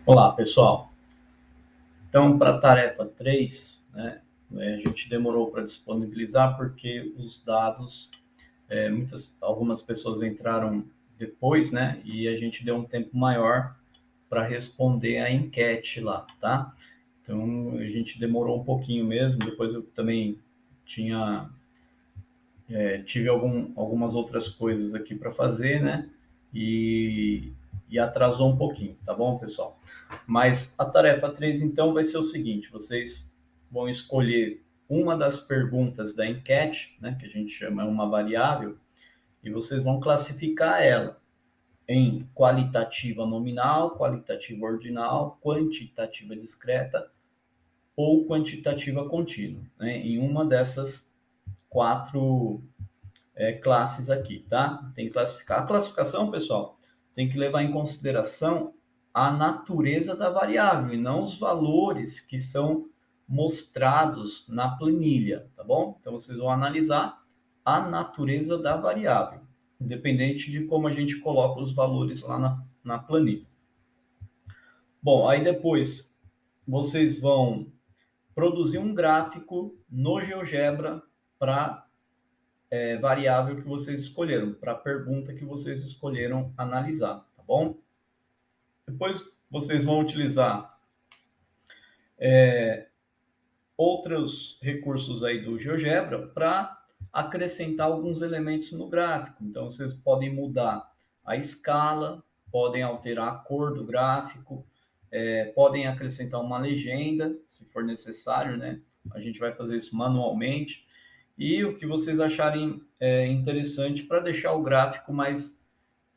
Olá, pessoal. Então, para a tarefa 3, né, a gente demorou para disponibilizar porque os dados, algumas pessoas entraram depois, né, e a gente deu um tempo maior para responder a enquete lá, tá? Então, a gente demorou um pouquinho mesmo, depois eu também tinha, tive algumas outras coisas aqui para fazer, né, e, e atrasou um pouquinho, tá bom, pessoal? Mas a tarefa 3, então, vai ser o seguinte: vocês vão escolher uma das perguntas da enquete, né, que a gente chama uma variável, e vocês vão classificar ela em qualitativa nominal, qualitativa ordinal, quantitativa discreta ou quantitativa contínua, né, em uma dessas quatro classes aqui, tá? Tem que classificar. A classificação, pessoal, tem que levar em consideração a natureza da variável e não os valores que são mostrados na planilha, tá bom? Então, vocês vão analisar a natureza da variável, independente de como a gente coloca os valores lá na planilha. Bom, aí depois vocês vão produzir um gráfico no GeoGebra para variável que vocês escolheram, para a pergunta que vocês escolheram analisar, tá bom? Depois vocês vão utilizar outros recursos aí do GeoGebra para acrescentar alguns elementos no gráfico. Então vocês podem mudar a escala, podem alterar a cor do gráfico, podem acrescentar uma legenda, se for necessário, né? A gente vai fazer isso manualmente. E o que vocês acharem interessante para deixar o gráfico mais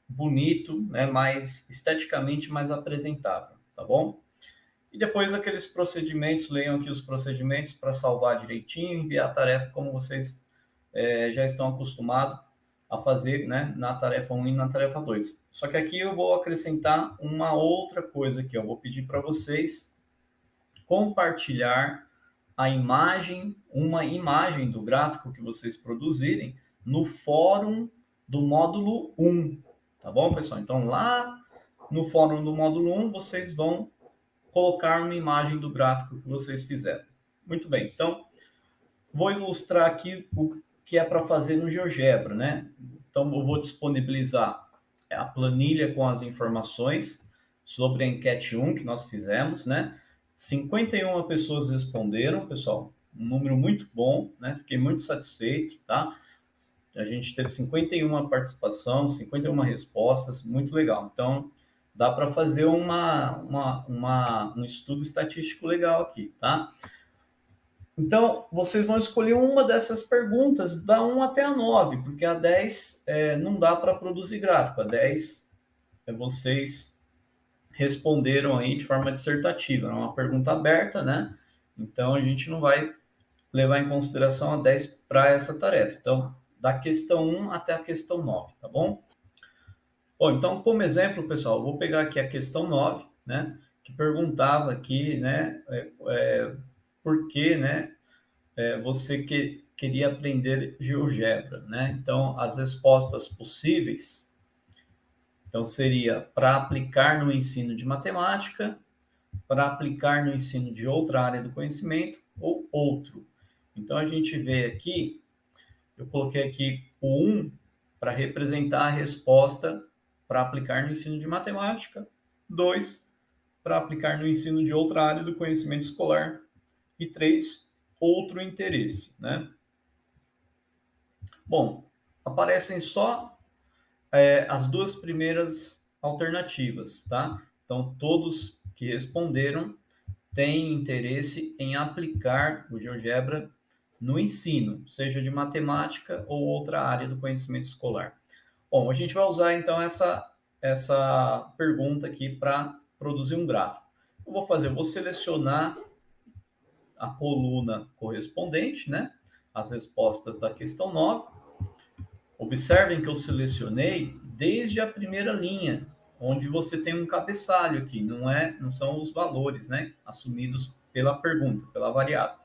bonito, né, mais esteticamente mais apresentável, tá bom? E depois aqueles procedimentos, leiam aqui os procedimentos para salvar direitinho, enviar a tarefa como vocês já estão acostumados a fazer, né, na tarefa 1 e na tarefa 2. Só que aqui eu vou acrescentar uma outra coisa aqui, eu vou pedir para vocês compartilhar uma imagem do gráfico que vocês produzirem no fórum do módulo 1, tá bom, pessoal? Então, lá no fórum do módulo 1, vocês vão colocar uma imagem do gráfico que vocês fizeram. Muito bem, então, vou ilustrar aqui o que é para fazer no GeoGebra, né? Então, eu vou disponibilizar a planilha com as informações sobre a enquete 1 que nós fizemos, né? 51 pessoas responderam, pessoal, um número muito bom, né? Fiquei muito satisfeito, tá? A gente teve 51 participação, 51 respostas, muito legal. Então, dá para fazer um estudo estatístico legal aqui, tá? Então, vocês vão escolher uma dessas perguntas, da 1 até a 9, porque a 10 não dá para produzir gráfico. A 10 vocês responderam aí de forma dissertativa, é uma pergunta aberta, né? Então, a gente não vai levar em consideração a 10 para essa tarefa. Então, da questão 1 até a questão 9, tá bom? Bom, então, como exemplo, pessoal, vou pegar aqui a questão 9, né? Que perguntava aqui, né? Por que, né? Você queria aprender GeoGebra, né? Então, as respostas possíveis, então seria para aplicar no ensino de matemática, para aplicar no ensino de outra área do conhecimento ou outro. Então, a gente vê aqui, eu coloquei aqui o 1 para representar a resposta para aplicar no ensino de matemática, 2 para aplicar no ensino de outra área do conhecimento escolar e 3 outro interesse, né? Bom, aparecem só as duas primeiras alternativas, tá? Então, todos que responderam têm interesse em aplicar o GeoGebra no ensino, seja de matemática ou outra área do conhecimento escolar. Bom, a gente vai usar então essa pergunta aqui para produzir um gráfico. Eu vou selecionar a coluna correspondente, né? As respostas da questão 9. Observem que eu selecionei desde a primeira linha, onde você tem um cabeçalho aqui, não são os valores, né, assumidos pela pergunta, pela variável.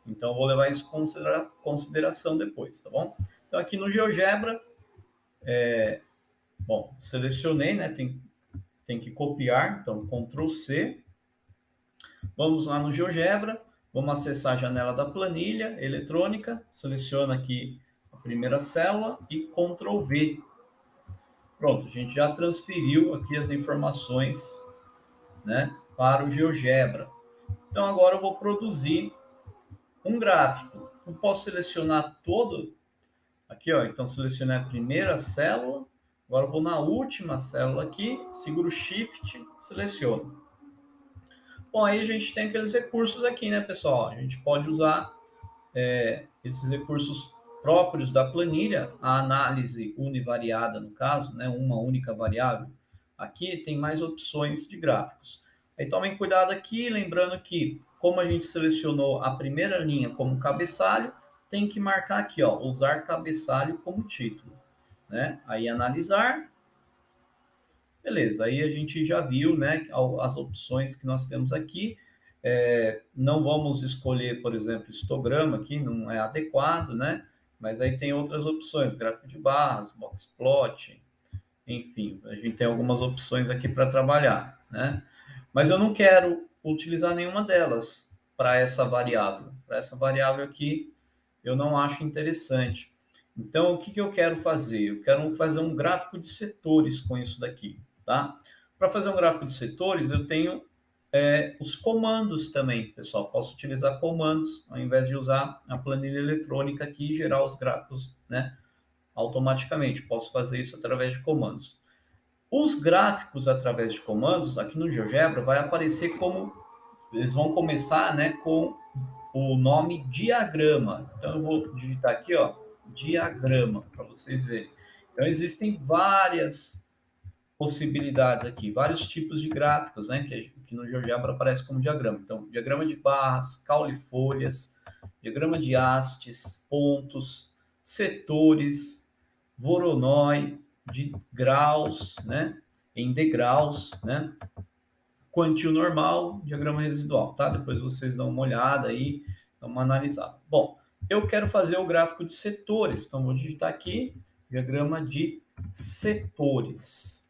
Então, eu vou levar isso em consideração depois, tá bom? Então, aqui no GeoGebra, bom, selecionei, né, tem tem que copiar, então Ctrl C. Vamos lá no GeoGebra, vamos acessar a janela da planilha eletrônica, seleciona aqui a primeira célula e Ctrl V. Pronto, a gente já transferiu aqui as informações, né, para o GeoGebra. Então agora eu vou produzir um gráfico. Eu posso selecionar todo, aqui ó, então selecionei a primeira célula, agora eu vou na última célula aqui, seguro Shift, seleciono. Bom, aí a gente tem aqueles recursos aqui, né, pessoal? A gente pode usar esses recursos próprios da planilha, a análise univariada, no caso, né, uma única variável. Aqui tem mais opções de gráficos. Aí tomem cuidado aqui, lembrando que, como a gente selecionou a primeira linha como cabeçalho, tem que marcar aqui, ó, usar cabeçalho como título, né? Aí analisar, beleza, aí a gente já viu, né, as opções que nós temos aqui. Não vamos escolher, por exemplo, histograma aqui, não é adequado, né? Mas aí tem outras opções, gráfico de barras, boxplot, enfim, a gente tem algumas opções aqui para trabalhar, né? Mas eu não quero utilizar nenhuma delas para essa variável. Para essa variável aqui, eu não acho interessante. Então, o que eu quero fazer? Eu quero fazer um gráfico de setores com isso daqui, tá? Para fazer um gráfico de setores, eu tenho os comandos também, pessoal. Posso utilizar comandos, ao invés de usar a planilha eletrônica aqui e gerar os gráficos, né, automaticamente. Posso fazer isso através de comandos. Os gráficos através de comandos, aqui no GeoGebra, vai aparecer como... Eles vão começar, né, com o nome diagrama. Então, eu vou digitar aqui, ó, diagrama, para vocês verem. Então, existem várias possibilidades aqui, vários tipos de gráficos, né, que no GeoGebra aparece como diagrama. Então, diagrama de barras, caule-folhas, diagrama de hastes, pontos, setores, Voronoi, de graus, né, em degraus, né, quantio normal, diagrama residual, tá? Depois vocês dão uma olhada aí, dão uma analisada. Bom, eu quero fazer o gráfico de setores, então vou digitar aqui, diagrama de setores.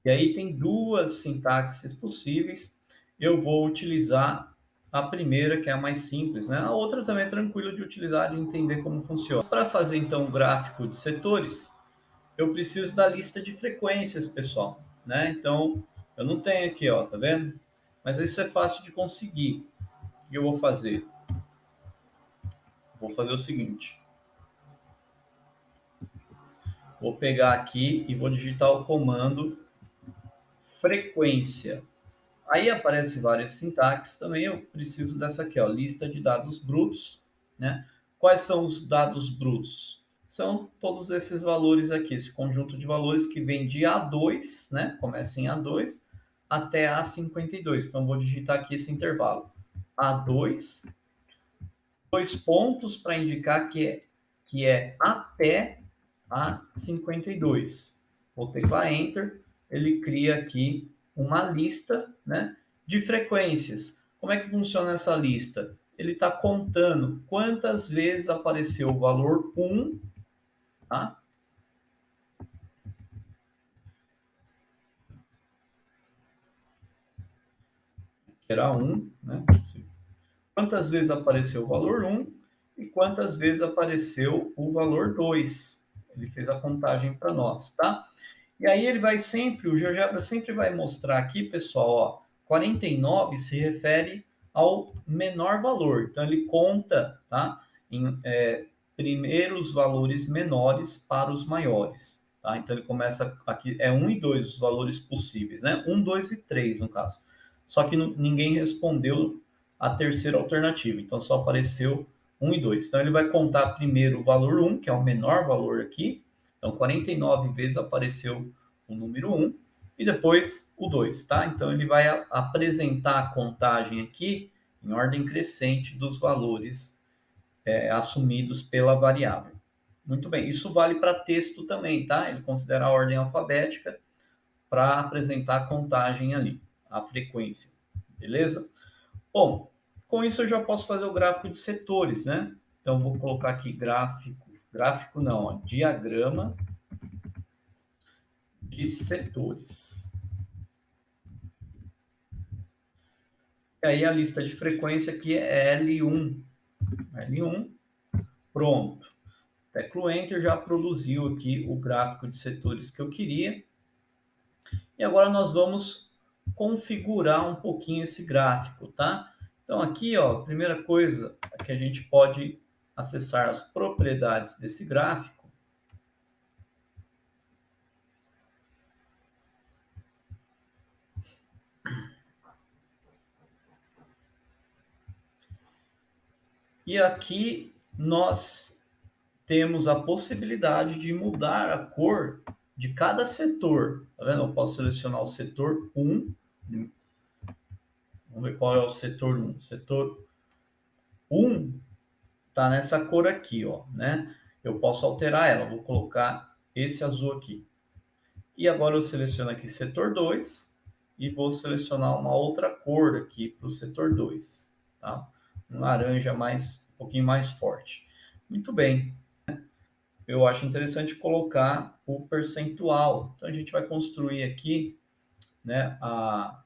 E aí tem duas sintaxes possíveis. Eu vou utilizar a primeira, que é a mais simples, né? A outra também é tranquila de utilizar, de entender como funciona. Para fazer, então, o gráfico de setores, eu preciso da lista de frequências, pessoal, né? Então, eu não tenho aqui, ó, tá vendo? Mas isso é fácil de conseguir. O que eu vou fazer? Vou fazer o seguinte. Vou pegar aqui e vou digitar o comando frequência. Aí aparece várias sintaxes também, eu preciso dessa aqui, ó, lista de dados brutos, né? Quais são os dados brutos? São todos esses valores aqui, esse conjunto de valores que vem de A2, né? Começa em A2 até A52. Então, vou digitar aqui esse intervalo. A2, dois pontos para indicar que é até A52. Vou teclar Enter, ele cria aqui uma lista, né, de frequências. Como é que funciona essa lista? Ele está contando quantas vezes apareceu o valor 1, tá? Que era 1, né? Quantas vezes apareceu o valor 1 e quantas vezes apareceu o valor 2. Ele fez a contagem para nós, tá? E aí ele vai sempre, o GeoGebra sempre vai mostrar aqui, pessoal, ó, 49 se refere ao menor valor. Então ele conta, tá, em primeiros valores menores para os maiores. Tá? Então ele começa aqui, é 1 e 2 os valores possíveis, né? 1, 2 e 3 no caso. Só que ninguém respondeu a terceira alternativa, então só apareceu 1 e 2. Então ele vai contar primeiro o valor 1, que é o menor valor aqui. Então 49 vezes apareceu o número 1 e depois o 2, tá? Então ele vai apresentar a contagem aqui em ordem crescente dos valores assumidos pela variável. Muito bem, isso vale para texto também, tá? Ele considera a ordem alfabética para apresentar a contagem ali, a frequência, beleza? Bom, com isso eu já posso fazer o gráfico de setores, né? Então vou colocar aqui gráfico não, ó, diagrama de setores. E aí a lista de frequência aqui é L1. L1, pronto. Teclo Enter já produziu aqui o gráfico de setores que eu queria. E agora nós vamos configurar um pouquinho esse gráfico, tá? Então aqui, ó, a primeira coisa é que a gente pode acessar as propriedades desse gráfico. E aqui nós temos a possibilidade de mudar a cor de cada setor. Tá vendo? Eu posso selecionar o setor 1. Vamos ver qual é o setor 1. Setor 1 está nessa cor aqui, ó, né? Eu posso alterar ela. Vou colocar esse azul aqui. E agora eu seleciono aqui setor 2 e vou selecionar uma outra cor aqui para o setor 2, tá? Um laranja um pouquinho mais forte. Muito bem. Eu acho interessante colocar o percentual. Então a gente vai construir aqui, né, a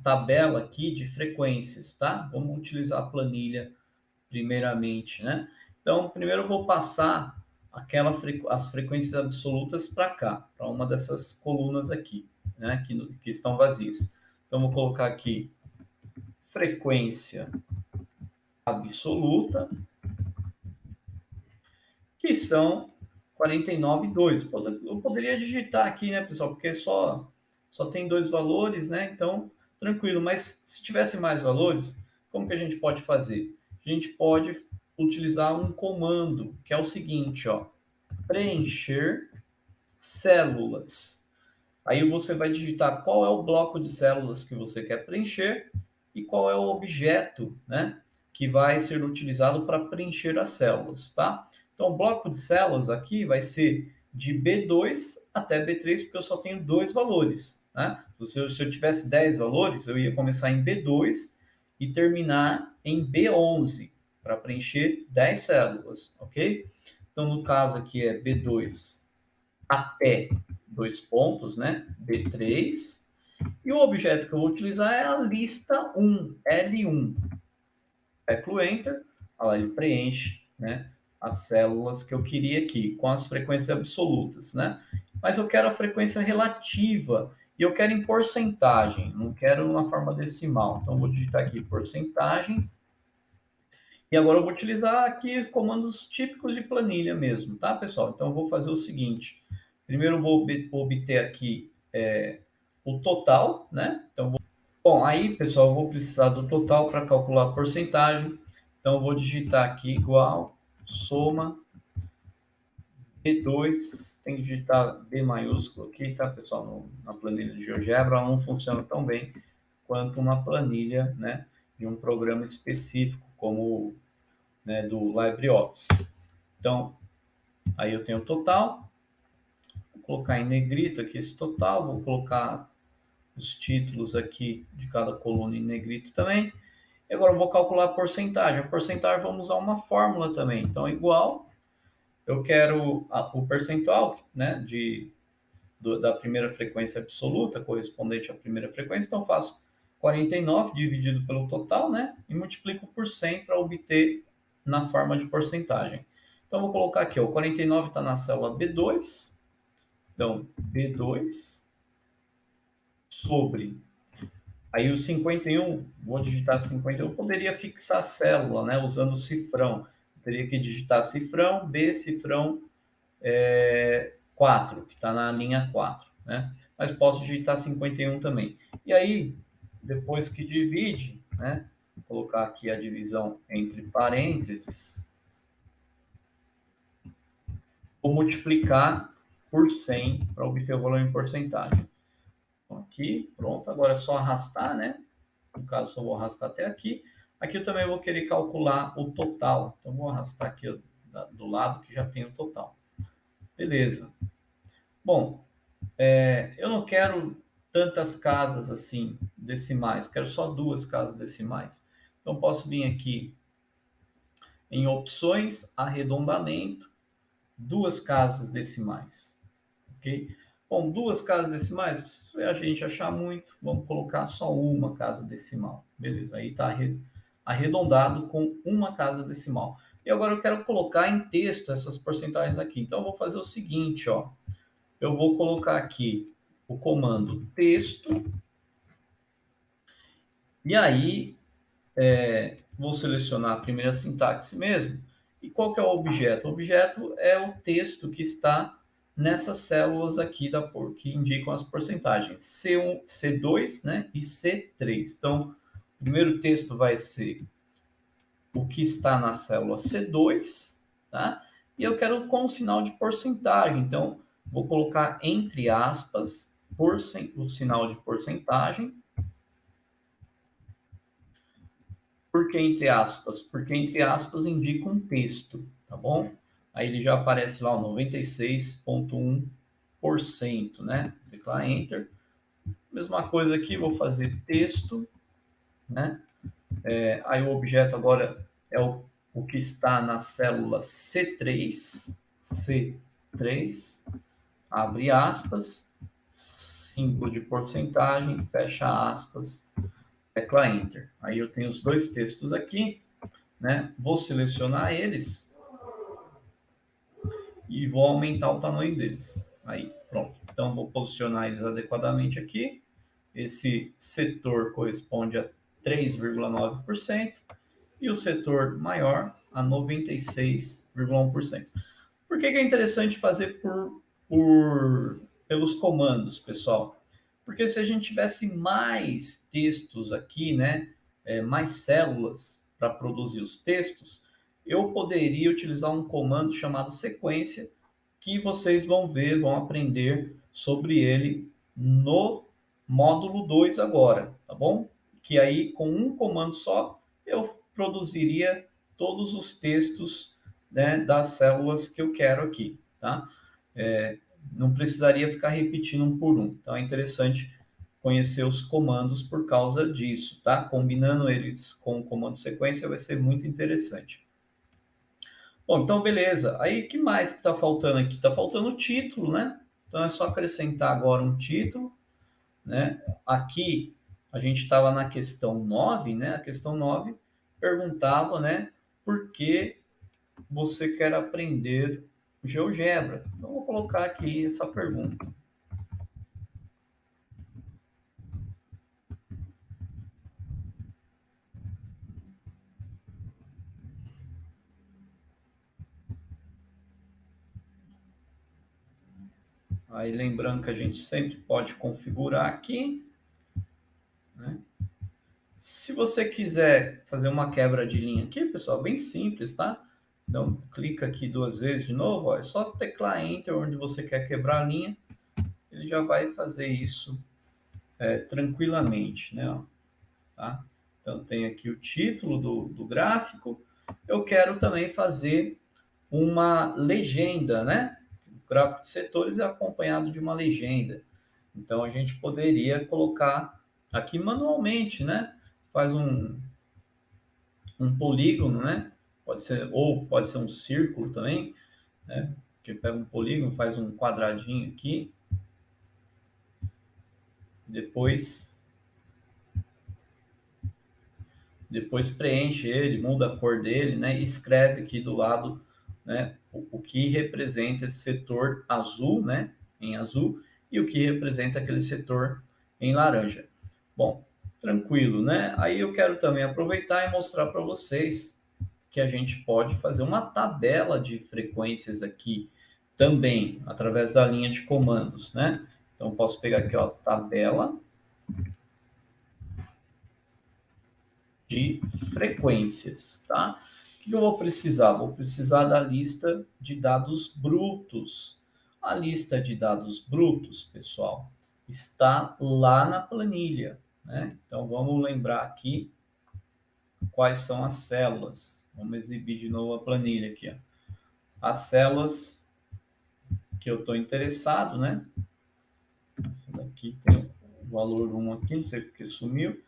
tabela aqui de frequências, tá? Vamos utilizar a planilha primeiramente, né? Então, primeiro eu vou passar as frequências absolutas para cá, para uma dessas colunas aqui, né? Que estão vazias. Então, vou colocar aqui frequência absoluta, que são 49,2. Eu poderia digitar aqui, né, pessoal, porque só tem dois valores, né? Então, tranquilo. Mas se tivesse mais valores, como que a gente pode fazer? A gente pode utilizar um comando, que é o seguinte, ó, preencher células. Aí você vai digitar qual é o bloco de células que você quer preencher e qual é o objeto, né, que vai ser utilizado para preencher as células, tá? Então, o bloco de células aqui vai ser de B2 até B3, porque eu só tenho dois valores, né? Se eu tivesse 10 valores, eu ia começar em B2 e terminar em B11, para preencher 10 células, ok? Então, no caso aqui é B2 até dois pontos, né? B3. E o objeto que eu vou utilizar é a lista 1, L1. Teclo Enter, lá ele preenche, né, as células que eu queria aqui, com as frequências absolutas, né? Mas eu quero a frequência relativa e eu quero em porcentagem, não quero na forma decimal. Então, eu vou digitar aqui porcentagem. E agora eu vou utilizar aqui comandos típicos de planilha mesmo, tá, pessoal? Então, eu vou fazer o seguinte. Primeiro, eu vou obter aqui o total, né? Então, bom, aí, pessoal, eu vou precisar do total para calcular a porcentagem. Então, eu vou digitar aqui igual soma B2, tem que digitar B maiúsculo aqui, tá, pessoal? Na planilha de GeoGebra, ela não funciona tão bem quanto uma planilha, né, de um programa específico, como, né, do LibreOffice. Então, aí eu tenho o total, vou colocar em negrito aqui esse total, vou colocar os títulos aqui de cada coluna em negrito também. E agora eu vou calcular a porcentagem. A porcentagem vamos usar uma fórmula também. Então, igual, eu quero o percentual, né, da primeira frequência absoluta, correspondente à primeira frequência. Então, eu faço 49 dividido pelo total, né, e multiplico por 100 para obter na forma de porcentagem. Então, eu vou colocar aqui, ó, o 49 está na célula B2. Então, B2 sobre. Aí o 51, vou digitar 51, eu poderia fixar a célula, né, usando o cifrão. Eu teria que digitar cifrão, B, cifrão 4, que está na linha 4, né? Mas posso digitar 51 também. E aí, depois que divide, né, vou colocar aqui a divisão entre parênteses, vou multiplicar por 100 para obter o valor em porcentagem. Então, aqui, pronto, agora é só arrastar, né? No caso, só vou arrastar até aqui. Aqui eu também vou querer calcular o total. Então, vou arrastar aqui do lado que já tem o total. Beleza. Bom, eu não quero tantas casas assim, decimais. Quero só duas casas decimais. Então, posso vir aqui em opções, arredondamento, duas casas decimais. Ok? Bom, 2 casas decimais, se a gente achar muito, vamos colocar só uma casa decimal. Beleza, aí está arredondado com uma casa decimal. E agora eu quero colocar em texto essas porcentagens aqui. Então, eu vou fazer o seguinte, ó. Eu vou colocar aqui o comando texto, e aí vou selecionar a primeira sintaxe mesmo. E qual que é o objeto? O objeto é o texto que está nessas células aqui que indicam as porcentagens, C1, C2, né, e C3. Então, o primeiro texto vai ser o que está na célula C2, tá? E eu quero com o sinal de porcentagem. Então, vou colocar entre aspas o sinal de porcentagem. Por que entre aspas? Porque entre aspas indica um texto, tá bom? Aí ele já aparece lá o 96,1%, né? Clicar Enter. Mesma coisa aqui, vou fazer texto, né? Aí o objeto agora é o que está na célula C3, C3, abre aspas, símbolo de porcentagem, fecha aspas, tecla Enter. Aí eu tenho os dois textos aqui, né? Vou selecionar eles e vou aumentar o tamanho deles. Aí, pronto. Então, vou posicionar eles adequadamente aqui. Esse setor corresponde a 3,9% e o setor maior a 96,1%. Por que é interessante fazer pelos comandos, pessoal? Porque se a gente tivesse mais textos aqui, né, mais células para produzir os textos, eu poderia utilizar um comando chamado sequência, que vocês vão ver, vão aprender sobre ele no módulo 2 agora, tá bom? Que aí, com um comando só, eu produziria todos os textos, né, das células que eu quero aqui, tá? Não precisaria ficar repetindo um por um. Então, é interessante conhecer os comandos por causa disso, tá? Combinando eles com o comando sequência vai ser muito interessante. Bom, então beleza. Aí, o que mais que está faltando aqui? Está faltando o título, né? Então, é só acrescentar agora um título, né? Aqui, a gente estava na questão 9, né? A questão 9 perguntava, né? Por que você quer aprender GeoGebra? Então, vou colocar aqui essa pergunta. Aí lembrando que a gente sempre pode configurar aqui, né? Se você quiser fazer uma quebra de linha aqui, pessoal, bem simples, tá? Então, clica aqui 2 vezes de novo, ó, é só teclar Enter onde você quer quebrar a linha, ele já vai fazer isso tranquilamente, né? Ó, tá? Então, tem aqui o título do gráfico. Eu quero também fazer uma legenda, né? O gráfico de setores é acompanhado de uma legenda. Então, a gente poderia colocar aqui manualmente, né? Faz um polígono, né? Pode ser um círculo também, né? Que pega um polígono, faz um quadradinho aqui, depois preenche ele, muda a cor dele, né? E escreve aqui do lado, né? O que representa esse setor azul, né? Em azul e o que representa aquele setor em laranja. Bom, tranquilo, né? Aí eu quero também aproveitar e mostrar para vocês que a gente pode fazer uma tabela de frequências aqui também, através da linha de comandos, né? Então, posso pegar aqui, ó, tabela de frequências, tá? O que eu vou precisar? Vou precisar da lista de dados brutos. A lista de dados brutos, pessoal, está lá na planilha, né? Então, vamos lembrar aqui quais são as células. Vamos exibir de novo a planilha aqui, ó. As células que eu estou interessado, né? Essa daqui tem o valor 1 aqui, não sei porque sumiu.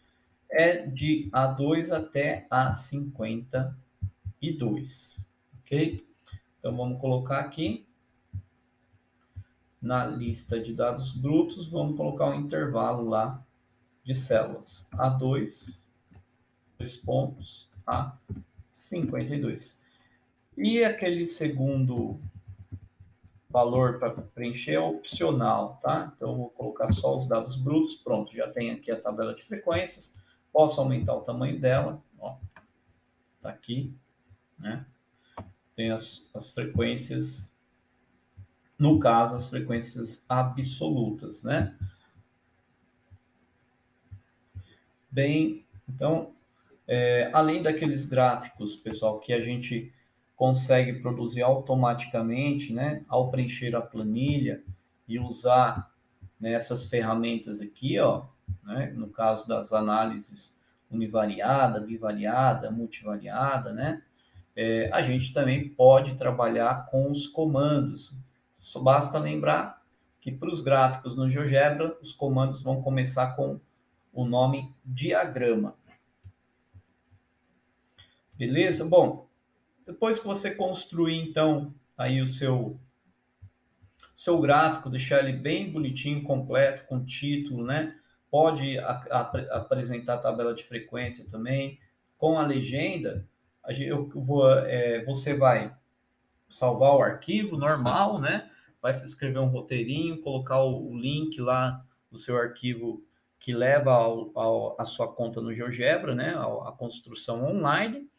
É de A2 até A52, ok? Então, vamos colocar aqui na lista de dados brutos, vamos colocar um intervalo lá de células. A2, 2 pontos, a 52. E aquele segundo valor para preencher é opcional, tá? Então, eu vou colocar só os dados brutos. Pronto, já tem aqui a tabela de frequências. Posso aumentar o tamanho dela. Ó, tá aqui, né? Tem as frequências, no caso, as frequências absolutas, né? Bem, então, além daqueles gráficos, pessoal, que a gente consegue produzir automaticamente, né, ao preencher a planilha e usar, né, essas ferramentas aqui, ó, né, no caso das análises univariada, bivariada, multivariada, né, a gente também pode trabalhar com os comandos. Só basta lembrar que para os gráficos no GeoGebra, os comandos vão começar com o nome diagrama. Beleza? Bom, depois que você construir, então, aí o seu gráfico, deixar ele bem bonitinho, completo, com título, né? Pode apresentar a tabela de frequência também, com a legenda, você vai salvar o arquivo normal, né? Vai escrever um roteirinho, colocar o link lá do seu arquivo que leva a sua conta no GeoGebra, né? A construção online,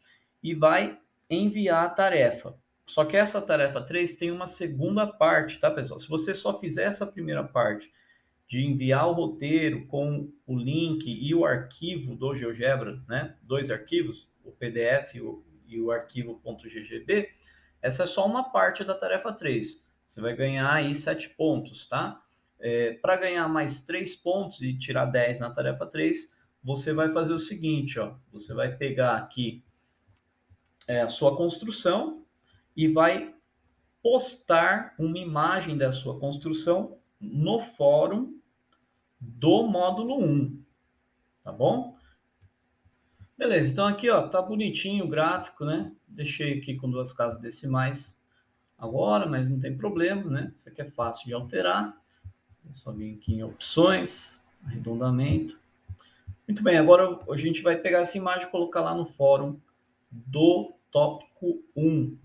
e vai enviar a tarefa. Só que essa tarefa 3 tem uma segunda parte, tá, pessoal? Se você só fizer essa primeira parte de enviar o roteiro com o link e o arquivo do GeoGebra, né? Dois arquivos, o PDF e o arquivo .ggb, essa é só uma parte da tarefa 3. Você vai ganhar aí 7 pontos, tá? Para ganhar mais 3 pontos e tirar 10 na tarefa 3, você vai fazer o seguinte, ó. Você vai pegar aqui a sua construção e vai postar uma imagem da sua construção no fórum do módulo 1, tá bom? Beleza, então aqui, ó, tá bonitinho o gráfico, né? Deixei aqui com 2 casas decimais agora, mas não tem problema, né? Isso aqui é fácil de alterar. É só vir aqui em opções, arredondamento. Muito bem, agora a gente vai pegar essa imagem e colocar lá no fórum do tópico 1.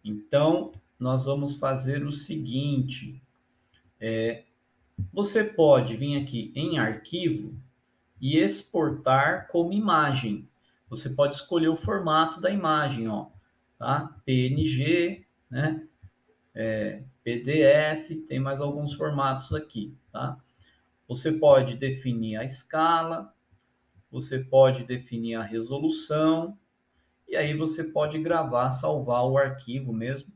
Então, nós vamos fazer o seguinte. Você pode vir aqui em arquivo e exportar como imagem. Você pode escolher o formato da imagem, ó, tá? PNG, né? PDF, tem mais alguns formatos aqui, tá? Você pode definir a escala, você pode definir a resolução, e aí você pode gravar, salvar o arquivo mesmo,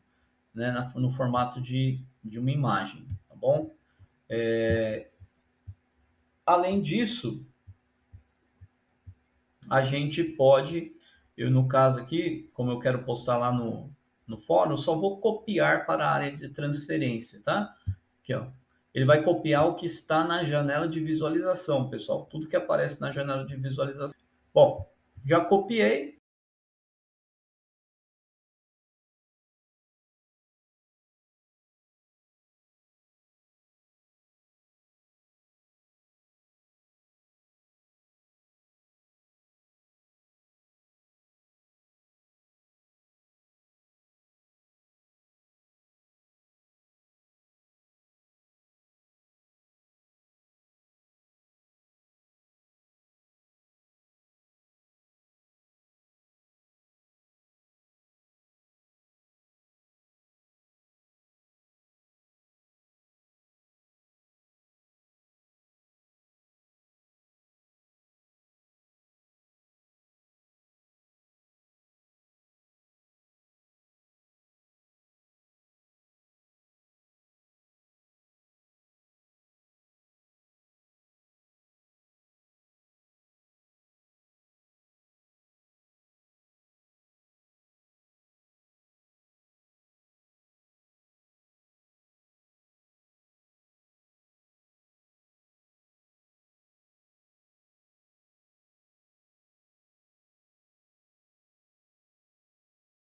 né, no formato de uma imagem, tá bom? Além disso, a gente pode, eu no caso aqui, como eu quero postar lá no fórum, eu só vou copiar para a área de transferência, tá? Aqui, ó. Ele vai copiar o que está na janela de visualização, pessoal. Tudo que aparece na janela de visualização. Bom, já copiei.